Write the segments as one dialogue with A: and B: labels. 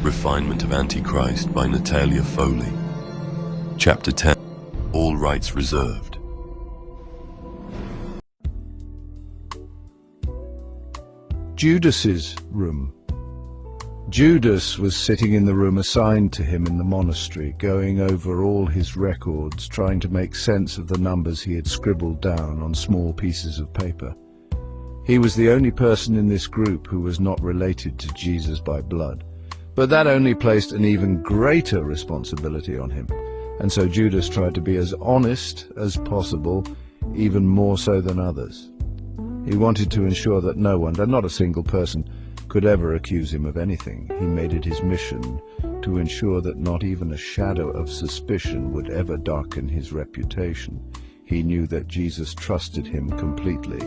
A: Refinement of Antichrist by Natalia Foley. Chapter 10. All rights reserved.
B: Judas's room. Judas was sitting in the room assigned to him in the monastery, going over all his records, trying to make sense of the numbers he had scribbled down on small pieces of paper. He was the only person in this group who was not related to Jesus by blood, but that only placed an even greater responsibility on him, and so Judas tried to be as honest as possible, even more so than others. He wanted to ensure that no one, and not a single person, could ever accuse him of anything. He made it his mission to ensure that not even a shadow of suspicion would ever darken his reputation. He knew that Jesus trusted him completely,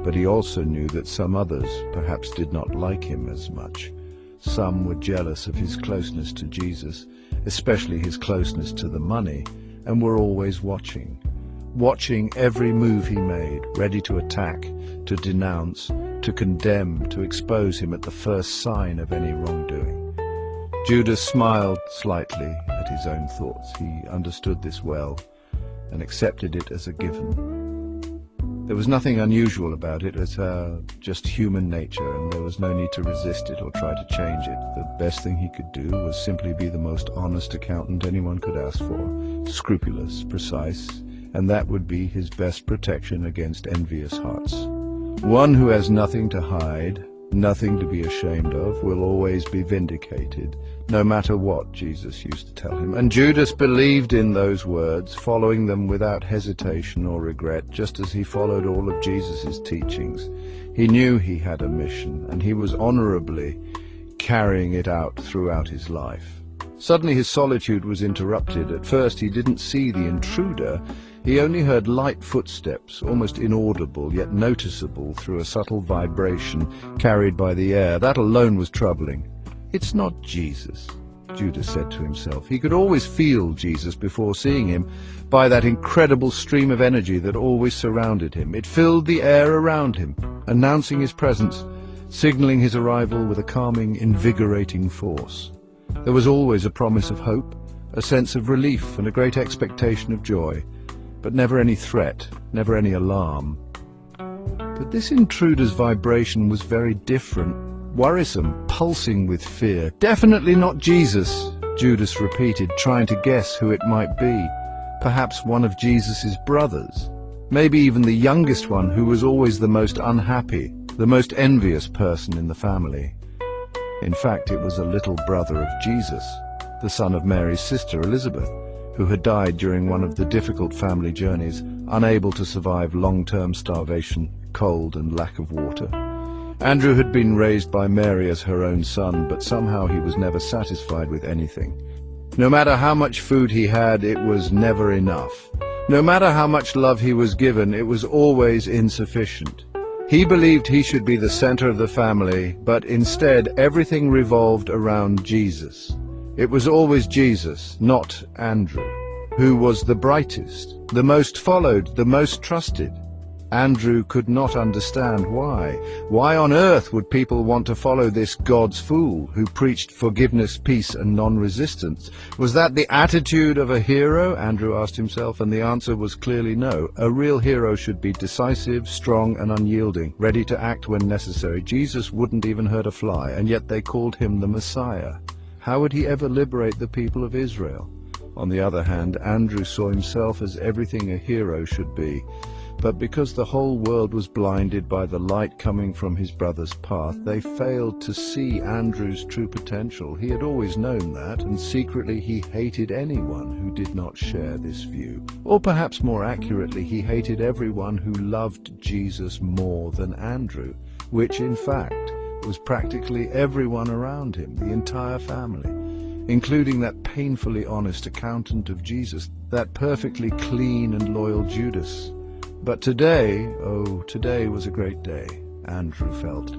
B: but he also knew that some others perhaps did not like him as much. Some were jealous of his closeness to Jesus, especially his closeness to the money, and were always watching every move he made, ready to attack, to denounce, to condemn, to expose him at the first sign of any wrongdoing. Judas smiled slightly at his own thoughts. He understood this well and accepted it as a given. There was nothing unusual about it. It's just human nature, and there was no need to resist it or try to change it. The best thing he could do was simply be the most honest accountant anyone could ask for, scrupulous, precise, and that would be his best protection against envious hearts. One who has nothing to hide, nothing to be ashamed of, will always be vindicated, no matter what, Jesus used to tell him. And Judas believed in those words, following them without hesitation or regret, just as he followed all of Jesus' teachings. He knew he had a mission, and he was honorably carrying it out throughout his life. Suddenly his solitude was interrupted. At first he didn't see the intruder. He only heard light footsteps, almost inaudible yet noticeable through a subtle vibration carried by the air. That alone was troubling. "It's not Jesus," Judas said to himself. He could always feel Jesus before seeing him, by that incredible stream of energy that always surrounded him. It filled the air around him, announcing his presence, signaling his arrival with a calming, invigorating force. There was always a promise of hope, a sense of relief, and a great expectation of joy, but never any threat, never any alarm. But this intruder's vibration was very different, worrisome, pulsing with fear. "Definitely not Jesus," Judas repeated, trying to guess who it might be. Perhaps one of Jesus's brothers, maybe even the youngest one, who was always the most unhappy, the most envious person in the family. In fact, it was a little brother of Jesus, the son of Mary's sister Elizabeth, who had died during one of the difficult family journeys, unable to survive long-term starvation, cold, and lack of water. Andrew had been raised by Mary as her own son, but somehow he was never satisfied with anything. No matter how much food he had, it was never enough. No matter how much love he was given, it was always insufficient. He believed he should be the center of the family, but instead everything revolved around Jesus. It was always Jesus, not Andrew, who was the brightest, the most followed, the most trusted. Andrew could not understand why. Why on earth would people want to follow this God's fool who preached forgiveness, peace, and non-resistance? Was that the attitude of a hero? Andrew asked himself, and the answer was clearly no. A real hero should be decisive, strong, and unyielding, ready to act when necessary. Jesus wouldn't even hurt a fly, and yet they called him the Messiah. How would he ever liberate the people of Israel? On the other hand, Andrew saw himself as everything a hero should be. But because the whole world was blinded by the light coming from his brother's path, they failed to see Andrew's true potential. He had always known that, and secretly he hated anyone who did not share this view. Or perhaps more accurately, he hated everyone who loved Jesus more than Andrew, which in fact was practically everyone around him, the entire family, including that painfully honest accountant of Jesus, that perfectly clean and loyal Judas. But today, today was a great day, Andrew felt.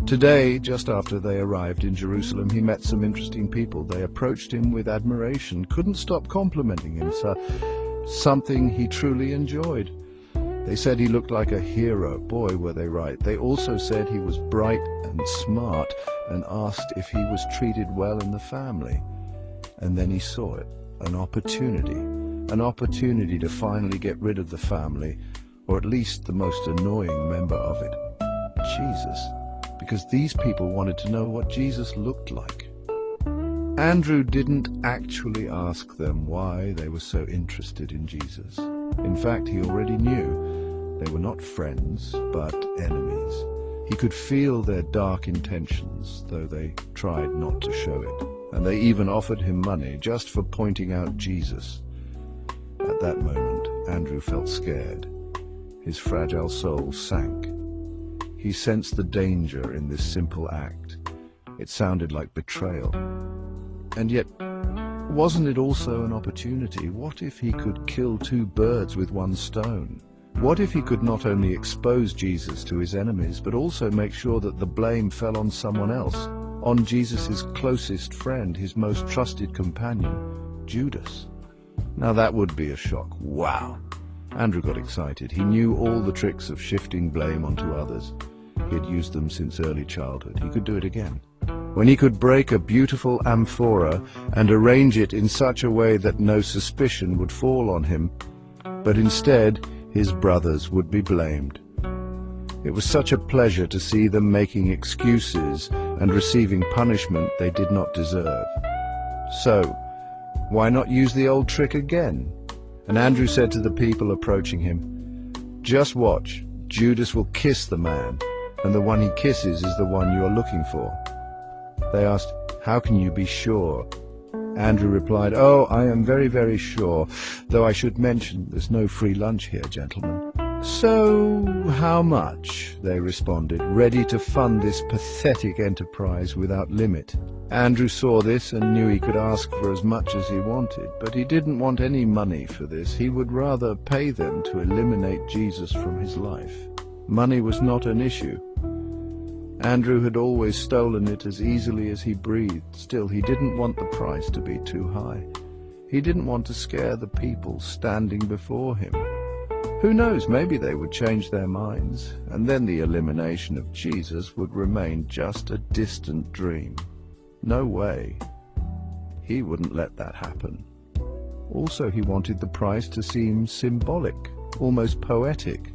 B: Today, just after they arrived in Jerusalem, he met some interesting people. They approached him with admiration, couldn't stop complimenting him, something he truly enjoyed. They said he looked like a hero. Boy, were they right. They also said he was bright and smart and asked if he was treated well in the family. And then he saw it, an opportunity to finally get rid of the family, or at least the most annoying member of it, Jesus, because these people wanted to know what Jesus looked like. Andrew didn't actually ask them why they were so interested in Jesus. In fact, he already knew they were not friends, but enemies. He could feel their dark intentions, though they tried not to show it. And they even offered him money just for pointing out Jesus. At that moment, Andrew felt scared. His fragile soul sank. He sensed the danger in this simple act. It sounded like betrayal. And yet, wasn't it also an opportunity? What if he could kill two birds with one stone? What if he could not only expose Jesus to his enemies, but also make sure that the blame fell on someone else, on Jesus' closest friend, his most trusted companion, Judas? Now that would be a shock. Wow! Andrew got excited. He knew all the tricks of shifting blame onto others. He had used them since early childhood. He could do it again. When he could break a beautiful amphora and arrange it in such a way that no suspicion would fall on him, but instead his brothers would be blamed. It was such a pleasure to see them making excuses and receiving punishment they did not deserve. So, why not use the old trick again? And Andrew said to the people approaching him, "Just watch, Judas will kiss the man, and the one he kisses is the one you are looking for." They asked, "How can you be sure?" Andrew replied, "Oh, I am very, very sure, though I should mention there's no free lunch here, gentlemen." "So, how much?" they responded, ready to fund this pathetic enterprise without limit. Andrew saw this and knew he could ask for as much as he wanted, but he didn't want any money for this. He would rather pay them to eliminate Jesus from his life. Money was not an issue. Andrew had always stolen it as easily as he breathed. Still, he didn't want the price to be too high. He didn't want to scare the people standing before him. Who knows, maybe they would change their minds, and then the elimination of Jesus would remain just a distant dream. No way. He wouldn't let that happen. Also, he wanted the price to seem symbolic, almost poetic,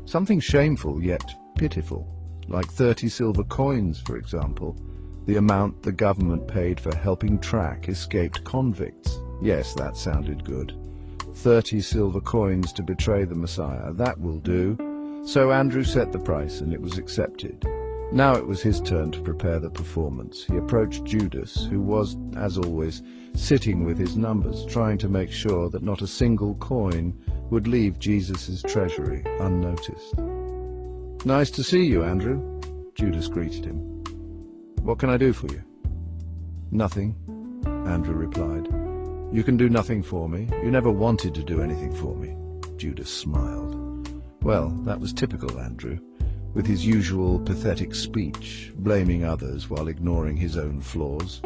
B: something shameful yet pitiful, like 30 silver coins, for example, the amount the government paid for helping track escaped convicts. Yes, that sounded good. 30 silver coins to betray the Messiah, that will do. So Andrew set the price, and it was accepted. Now it was his turn to prepare the performance. He approached Judas, who was, as always, sitting with his numbers, trying to make sure that not a single coin would leave Jesus' treasury unnoticed. "Nice to see you, Andrew," Judas greeted him. "What can I do for you?" "Nothing," Andrew replied. "You can do nothing for me. You never wanted to do anything for me." Judas smiled. Well, that was typical Andrew, with his usual pathetic speech, blaming others while ignoring his own flaws.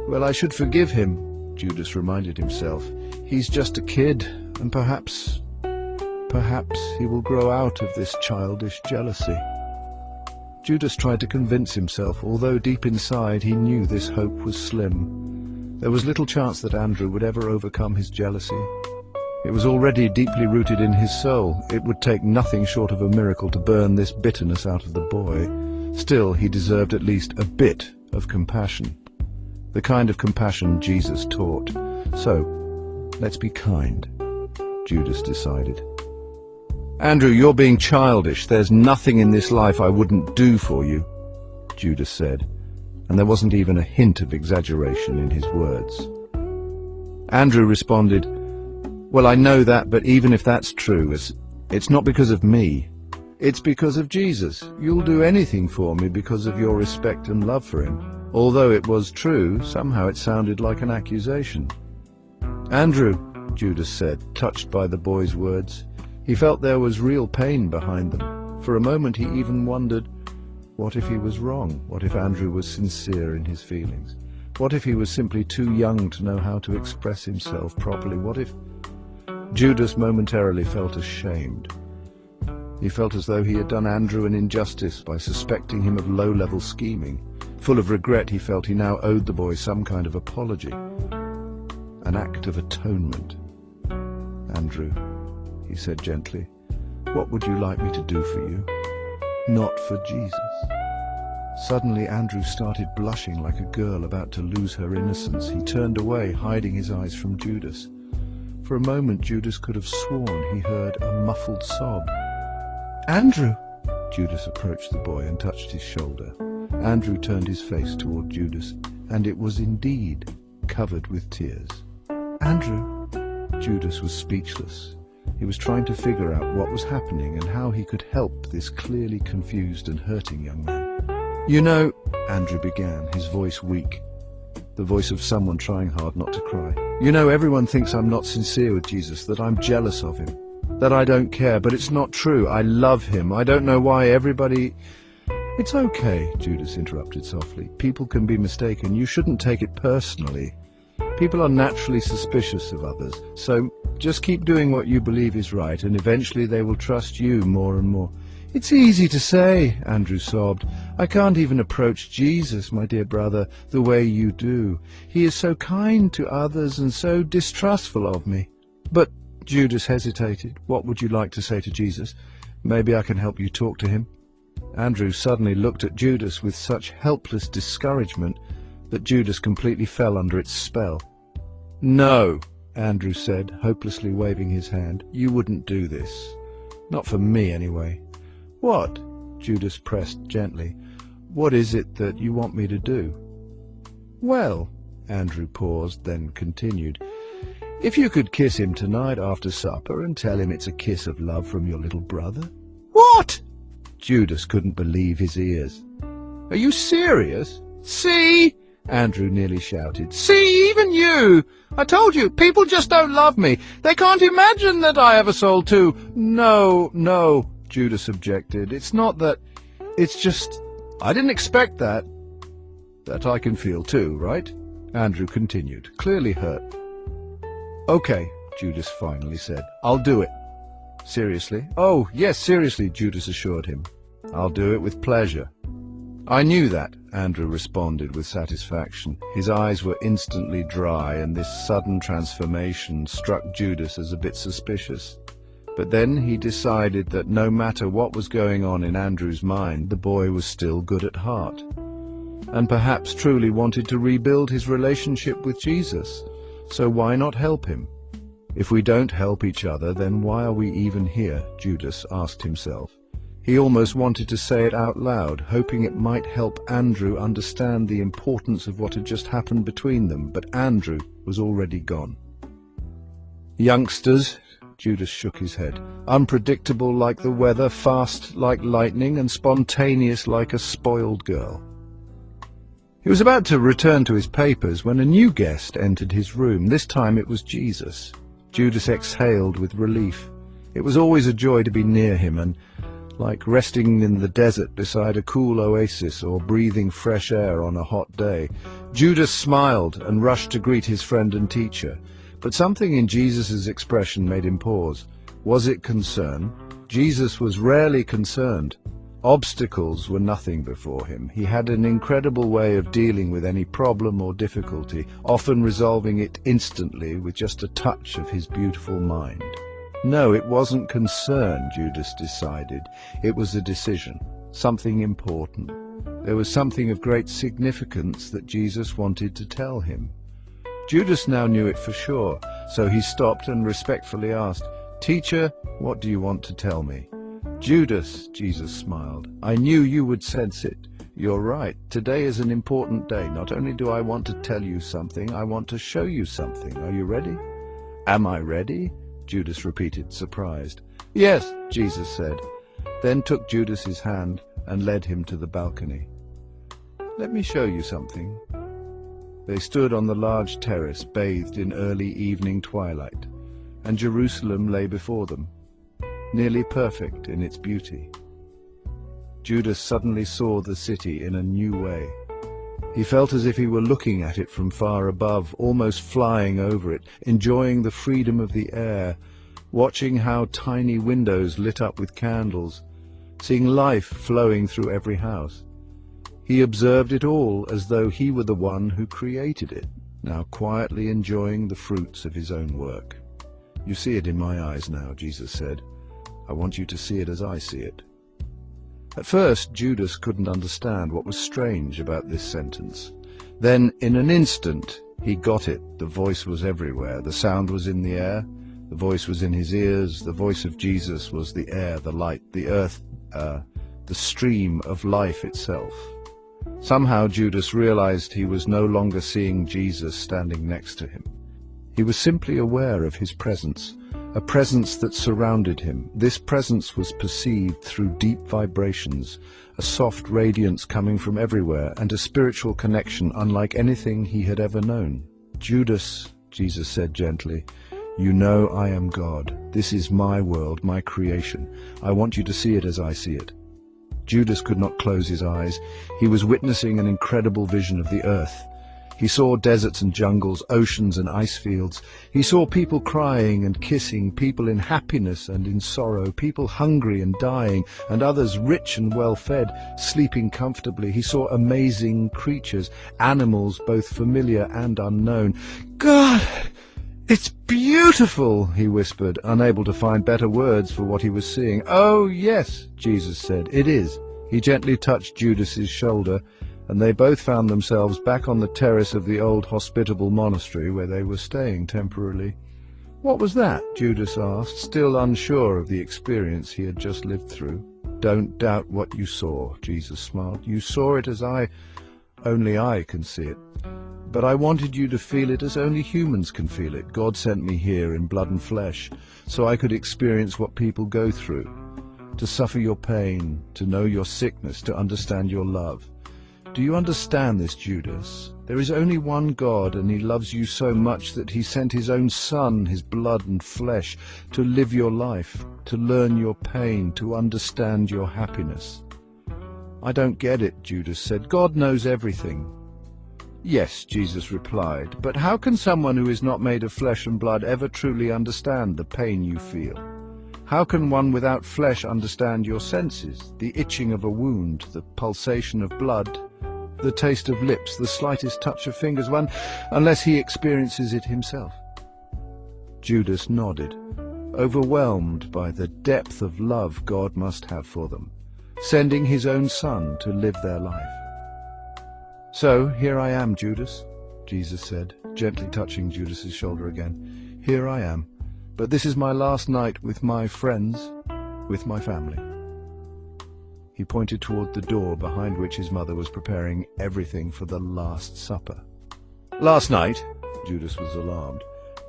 B: "Well, I should forgive him," Judas reminded himself. "He's just a kid, and perhaps he will grow out of this childish jealousy." Judas tried to convince himself, although deep inside he knew this hope was slim. There was little chance that Andrew would ever overcome his jealousy. It was already deeply rooted in his soul. It would take nothing short of a miracle to burn this bitterness out of the boy. Still, he deserved at least a bit of compassion. The kind of compassion Jesus taught. So, let's be kind, Judas decided. "Andrew, you're being childish. There's nothing in this life I wouldn't do for you," Judas said, and there wasn't even a hint of exaggeration in his words. Andrew responded, "Well, I know that, but even if that's true, it's not because of me. It's because of Jesus. You'll do anything for me because of your respect and love for him." Although it was true, somehow it sounded like an accusation. "Andrew," Judas said, touched by the boy's words. He felt there was real pain behind them. For a moment he even wondered, what if he was wrong? What if Andrew was sincere in his feelings? What if he was simply too young to know how to express himself properly? What if... Judas momentarily felt ashamed. He felt as though he had done Andrew an injustice by suspecting him of low-level scheming. Full of regret, he felt he now owed the boy some kind of apology, an act of atonement. "Andrew," he said gently, "what would you like me to do for you?" "Not for Jesus." Suddenly Andrew started blushing like a girl about to lose her innocence. He turned away, hiding his eyes from Judas. For a moment Judas could have sworn he heard a muffled sob. "Andrew!" Judas approached the boy and touched his shoulder. Andrew turned his face toward Judas, and it was indeed covered with tears. "Andrew!" Judas was speechless. He was trying to figure out what was happening and how he could help this clearly confused and hurting young man. "You know," Andrew began, his voice weak, the voice of someone trying hard not to cry. "You know, everyone thinks I'm not sincere with Jesus, that I'm jealous of him, that I don't care, but it's not true. I love him. I don't know why everybody—" "It's okay," Judas interrupted softly. "People can be mistaken. You shouldn't take it personally. People are naturally suspicious of others, so just keep doing what you believe is right, and eventually they will trust you more and more." "It's easy to say," Andrew sobbed. "I can't even approach Jesus, my dear brother, the way you do. He is so kind to others and so distrustful of me." "But," Judas hesitated, "what would you like to say to Jesus? Maybe I can help you talk to him." Andrew suddenly looked at Judas with such helpless discouragement that Judas completely fell under its spell. "No," Andrew said, hopelessly waving his hand. "You wouldn't do this. Not for me, anyway." "What?" Judas pressed gently. "What is it that you want me to do?" "Well," Andrew paused, then continued, "if you could kiss him tonight after supper and tell him it's a kiss of love from your little brother." "What?" Judas couldn't believe his ears. "Are you serious?" "See?" Andrew nearly shouted. "See, even you! I told you, people just don't love me. They can't imagine that I have a soul too." No, Judas objected. "It's not that. It's just, I didn't expect that. That I can feel too, right?" Andrew continued, clearly hurt. "Okay," Judas finally said. "I'll do it." "Seriously?" "Oh, yes, seriously," Judas assured him. "I'll do it with pleasure." "I knew that," Andrew responded with satisfaction. His eyes were instantly dry, and this sudden transformation struck Judas as a bit suspicious. But then he decided that no matter what was going on in Andrew's mind, the boy was still good at heart, and perhaps truly wanted to rebuild his relationship with Jesus. So why not help him? If we don't help each other, then why are we even here? Judas asked himself. He almost wanted to say it out loud, hoping it might help Andrew understand the importance of what had just happened between them, but Andrew was already gone. "Youngsters," Judas shook his head, "unpredictable like the weather, fast like lightning, and spontaneous like a spoiled girl." He was about to return to his papers when a new guest entered his room. This time it was Jesus. Judas exhaled with relief. It was always a joy to be near him, and like resting in the desert beside a cool oasis or breathing fresh air on a hot day. Judas smiled and rushed to greet his friend and teacher, but something in Jesus' expression made him pause. Was it concern? Jesus was rarely concerned. Obstacles were nothing before him. He had an incredible way of dealing with any problem or difficulty, often resolving it instantly with just a touch of his beautiful mind. No, it wasn't concern, Judas decided. It was a decision, something important. There was something of great significance that Jesus wanted to tell him. Judas now knew it for sure, so he stopped and respectfully asked, "Teacher, what do you want to tell me?" "Judas," Jesus smiled, "I knew you would sense it. You're right. Today is an important day. Not only do I want to tell you something, I want to show you something. Are you ready?" "Am I ready?" Judas repeated, surprised. "Yes," Jesus said, then took Judas's hand and led him to the balcony. "Let me show you something." They stood on the large terrace, bathed in early evening twilight, and Jerusalem lay before them, nearly perfect in its beauty. Judas suddenly saw the city in a new way. He felt as if he were looking at it from far above, almost flying over it, enjoying the freedom of the air, watching how tiny windows lit up with candles, seeing life flowing through every house. He observed it all as though he were the one who created it, now quietly enjoying the fruits of his own work. "You see it in my eyes now," Jesus said. "I want you to see it as I see it." At first, Judas couldn't understand what was strange about this sentence. Then, in an instant, he got it. The voice was everywhere. The sound was in the air. The voice was in his ears. The voice of Jesus was the air, the light, the earth, the stream of life itself. Somehow Judas realized he was no longer seeing Jesus standing next to him. He was simply aware of his presence, a presence that surrounded him. This presence was perceived through deep vibrations, a soft radiance coming from everywhere, and a spiritual connection unlike anything he had ever known. "Judas," Jesus said gently, "you know I am God. This is my world, my creation. I want you to see it as I see it." Judas could not close his eyes. He was witnessing an incredible vision of the earth. He saw deserts and jungles, oceans and ice fields. He saw people crying and kissing, people in happiness and in sorrow, people hungry and dying, and others rich and well-fed, sleeping comfortably. He saw amazing creatures, animals both familiar and unknown. "God, it's beautiful," he whispered, unable to find better words for what he was seeing. "Oh, yes," Jesus said, "it is." He gently touched Judas's shoulder, and they both found themselves back on the terrace of the old hospitable monastery where they were staying temporarily. "What was that?" Judas asked, still unsure of the experience he had just lived through. "Don't doubt what you saw," Jesus smiled. "You saw it as only I can see it. But I wanted you to feel it as only humans can feel it. God sent me here in blood and flesh, so I could experience what people go through, to suffer your pain, to know your sickness, to understand your love. Do you understand this, Judas? There is only one God, and he loves you so much that he sent his own Son, his blood and flesh, to live your life, to learn your pain, to understand your happiness." "I don't get it," Judas said. "God knows everything." "Yes," Jesus replied, "but how can someone who is not made of flesh and blood ever truly understand the pain you feel? How can one without flesh understand your senses, the itching of a wound, the pulsation of blood, the taste of lips, the slightest touch of fingers, unless he experiences it himself?" Judas nodded, overwhelmed by the depth of love God must have for them, sending his own Son to live their life. "So here I am, Judas," Jesus said, gently touching Judas's shoulder again. "Here I am, but this is my last night with my friends, with my family." He pointed toward the door behind which his mother was preparing everything for the Last Supper. "Last night?" Judas was alarmed.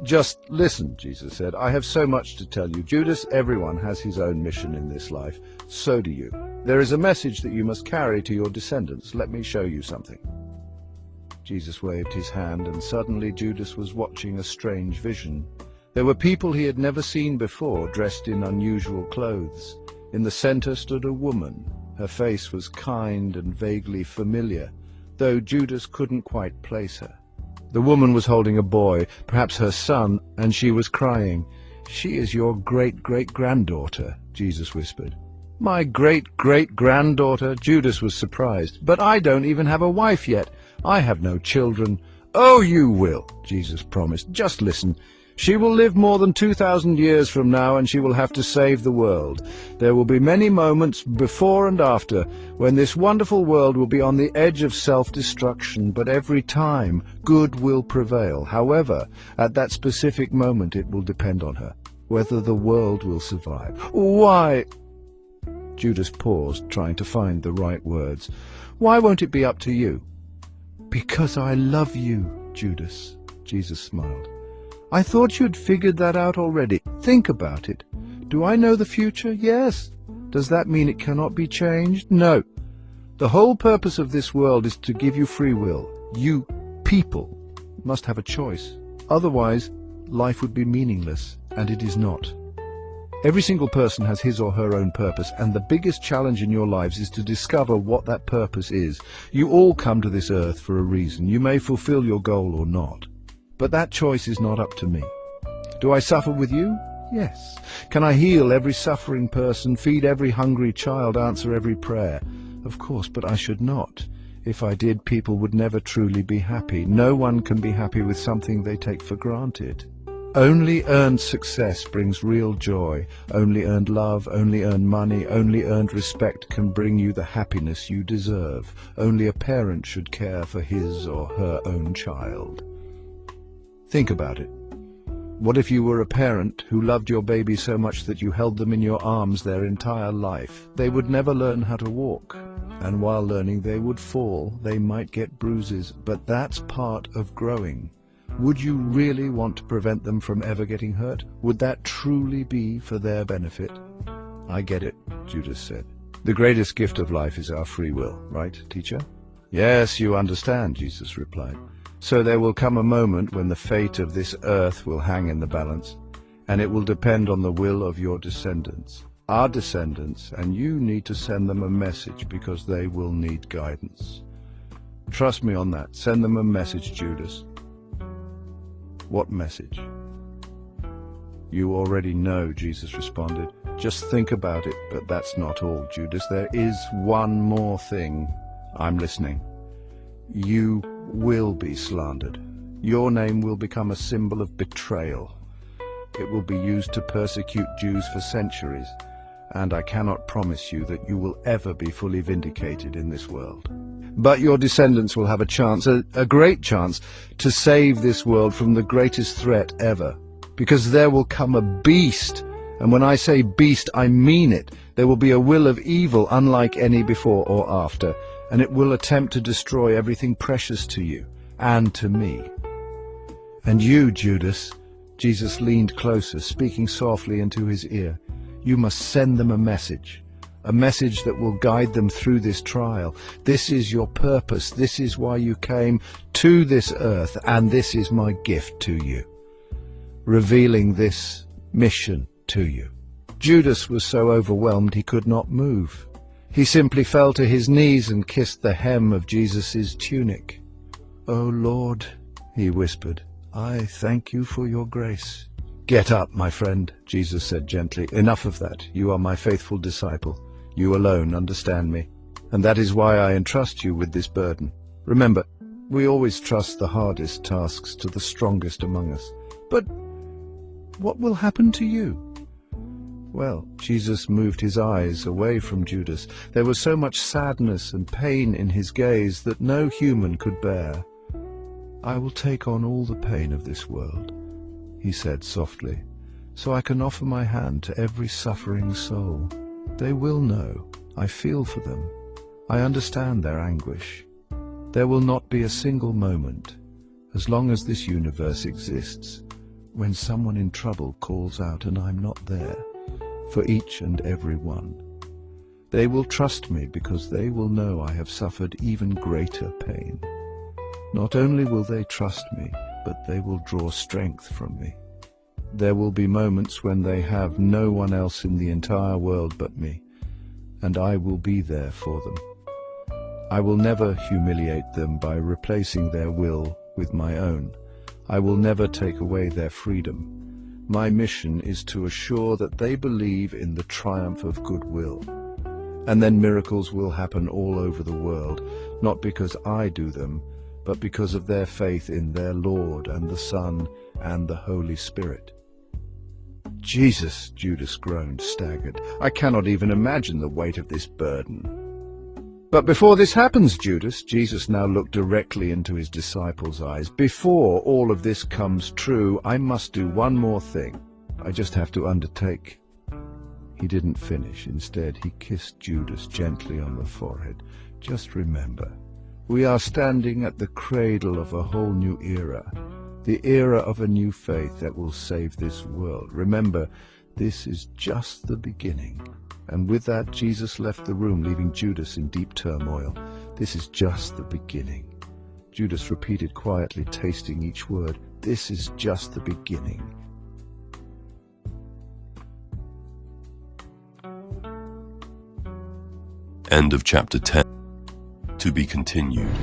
B: "Just listen," Jesus said. "I have so much to tell you. Judas, everyone has his own mission in this life. So do you. There is a message that you must carry to your descendants. Let me show you something." Jesus waved his hand, and suddenly Judas was watching a strange vision. There were people he had never seen before, dressed in unusual clothes. In the center stood a woman. Her face was kind and vaguely familiar, though Judas couldn't quite place her. The woman was holding a boy, perhaps her son, and she was crying. "She is your great-great-granddaughter," Jesus whispered. "My great-great-granddaughter?" Judas was surprised. "But I don't even have a wife yet. I have no children." "Oh, you will," Jesus promised. "Just listen. She will live more than 2,000 years from now, and she will have to save the world. There will be many moments before and after when this wonderful world will be on the edge of self-destruction, but every time good will prevail. However, at that specific moment it will depend on her, whether the world will survive." "Why?" Judas paused, trying to find the right words. "Why won't it be up to you?" "Because I love you, Judas," Jesus smiled. "I thought you'd figured that out already. Think about it. Do I know the future? Yes. Does that mean it cannot be changed? No. The whole purpose of this world is to give you free will. You, people, must have a choice. Otherwise, life would be meaningless, and it is not. Every single person has his or her own purpose, and the biggest challenge in your lives is to discover what that purpose is. You all come to this earth for a reason. You may fulfill your goal or not. But that choice is not up to me. Do I suffer with you? Yes. Can I heal every suffering person, feed every hungry child, answer every prayer? Of course, but I should not. If I did, people would never truly be happy. No one can be happy with something they take for granted. Only earned success brings real joy. Only earned love, only earned money, only earned respect can bring you the happiness you deserve. Only a parent should care for his or her own child. Think about it. What if you were a parent who loved your baby so much that you held them in your arms their entire life? They would never learn how to walk, and while learning they would fall, they might get bruises, but that's part of growing. Would you really want to prevent them from ever getting hurt? Would that truly be for their benefit? I get it, Judas said. The greatest gift of life is our free will, right, teacher? Yes, you understand, Jesus replied. So there will come a moment when the fate of this earth will hang in the balance, and it will depend on the will of your descendants, our descendants, and you need to send them a message because they will need guidance. Trust me on that. Send them a message, Judas. What message? You already know, Jesus responded. Just think about it, but that's not all, Judas. There is one more thing. I'm listening. You will be slandered. Your name will become a symbol of betrayal. It will be used to persecute Jews for centuries, and I cannot promise you that you will ever be fully vindicated in this world. But your descendants will have a chance, a great chance, to save this world from the greatest threat ever. Because there will come a beast, and when I say beast, I mean it. There will be a will of evil unlike any before or after, and it will attempt to destroy everything precious to you and to me. And you, Judas, Jesus leaned closer, speaking softly into his ear, you must send them a message that will guide them through this trial. This is your purpose. This is why you came to this earth, and this is my gift to you, revealing this mission to you. Judas was so overwhelmed he could not move. He simply fell to his knees and kissed the hem of Jesus' tunic. "Oh Lord," he whispered, "I thank you for your grace." "Get up, my friend," Jesus said gently. "Enough of that. You are my faithful disciple. You alone understand me, and that is why I entrust you with this burden. Remember, we always trust the hardest tasks to the strongest among us. But what will happen to you?" Well, Jesus moved his eyes away from Judas. There was so much sadness and pain in his gaze that no human could bear. "I will take on all the pain of this world," he said softly, "so I can offer my hand to every suffering soul. They will know. I feel for them. I understand their anguish. There will not be a single moment, as long as this universe exists, when someone in trouble calls out and I'm not there, for each and every one. They will trust me because they will know I have suffered even greater pain. Not only will they trust me, but they will draw strength from me. There will be moments when they have no one else in the entire world but me, and I will be there for them. I will never humiliate them by replacing their will with my own. I will never take away their freedom. My mission is to assure that they believe in the triumph of goodwill. And then miracles will happen all over the world, not because I do them, but because of their faith in their Lord and the Son and the Holy Spirit. "Jesus," Judas groaned, staggered. "I cannot even imagine the weight of this burden." "But before this happens, Judas," Jesus now looked directly into his disciples' eyes, "before all of this comes true, I must do one more thing. I just have to undertake." He didn't finish. Instead, he kissed Judas gently on the forehead. "Just remember, we are standing at the cradle of a whole new era. The era of a new faith that will save this world. Remember, this is just the beginning." And with that, Jesus left the room, leaving Judas in deep turmoil. "This is just the beginning." Judas repeated quietly, tasting each word. "This is just the beginning."
A: End of chapter 10. To be continued.